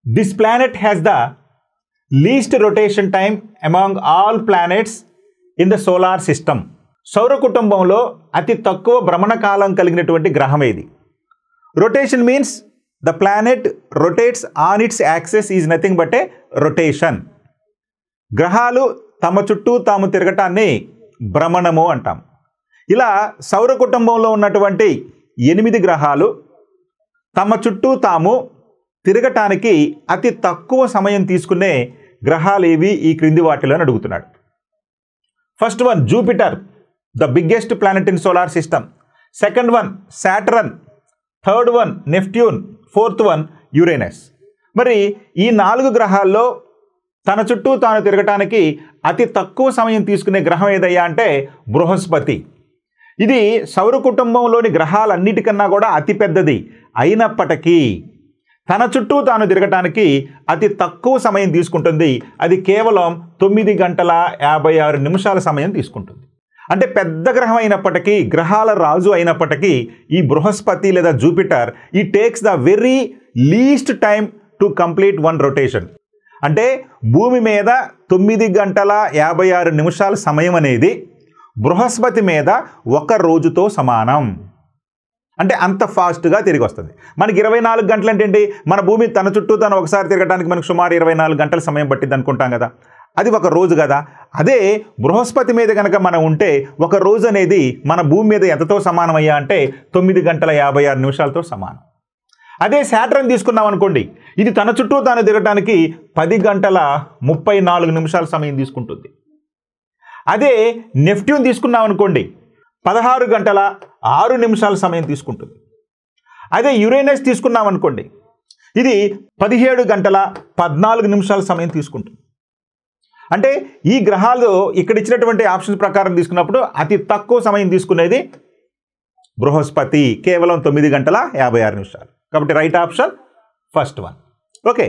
This planet has the least rotation time among all planets in the solar system. సౌర కుటుంబంలో అతి తక్కువ భ్రమణ కాలం కలిగినటువంటి గ్రహం ఏది? Rotation means the planet rotates on it's access is nothing but A rotation. గ్రహాలు తమ చుట్టూ తాము తిరగటాన్ని భ్రమణము అంటాం. ఇలా సౌర కుటుంబంలో ఉన్నటువంటి 8 గ్రహాలు తమ చుట్టూ తాము తిరగటానికి అతి తక్కువ సమయం తీసుకునే గ్రహాలు ఏవి ఈ క్రింది వాటిలో అడుగుతున్నాడు. First one Jupiter, the biggest planet in solar system. Second one Saturn, third one Neptune, fourth one Uranus. మరి ఈ 4 గ్రహాల్లో తన చుట్టూ తాను తిరగటానికి అతి తక్కువ సమయం తీసుకునే గ్రహం ఏదయ్యా అంటే బృహస్పతి. ఇది సౌర కుటుంబంలోని గ్రహాలన్నిటికన్నా కూడా అతిపెద్దది అయినప్పటికీ తన చుట్టూ తాను తిరగటానికి అతి తక్కువ సమయం తీసుకుంటుంది. అది కేవలం 9 గంటల 56 నిమిషాల సమయం తీసుకుంటుంది. అంటే పెద్ద గ్రహం అయినప్పటికీ, గ్రహాల రాజు అయినప్పటికీ ఈ బృహస్పతి లేదా జూపిటర్ ఈ takes the very least time to complete one rotation. అంటే భూమి మీద 9 గంటల 56 నిమిషాల సమయం అనేది బృహస్పతి మీద 1 రోజుతో సమానం. అంటే అంత ఫాస్ట్గా తిరిగి వస్తుంది. మనకి 24 గంటలు అంటే ఏంటి? మన భూమి తన చుట్టూ తను ఒకసారి తిరగడానికి మనకు సుమారు 24 గంటల సమయం పట్టింది అనుకుంటాం కదా, అది 1 రోజు కదా. అదే బృహస్పతి మీద కనుక మనం ఉంటే 1 రోజు అనేది మన భూమి మీద ఎంతతో సమానం అయ్యా అంటే 9 గంటల 56 నిమిషాలతో సమానం. అదే సాటర్న్ తీసుకున్నాం అనుకోండి, ఇది తన చుట్టూ తాను తిరగడానికి 10 గంటల 34 నిమిషాల సమయం తీసుకుంటుంది. అదే నెప్ట్యూన్ తీసుకున్నాం అనుకోండి 16 గంటల 6 నిమిషాల సమయం తీసుకుంటుంది. అదే యురేనస్ తీసుకున్నాం అనుకోండి, ఇది 17 గంటల 14 నిమిషాల సమయం తీసుకుంటుంది. అంటే ఈ గ్రహాలు ఇక్కడ ఇచ్చినటువంటి ఆప్షన్స్ ప్రకారం తీసుకున్నప్పుడు అతి తక్కువ సమయం తీసుకునేది బృహస్పతి, కేవలం 9 గంటల 56 నిమిషాలు. కాబట్టి right option first one. Okay.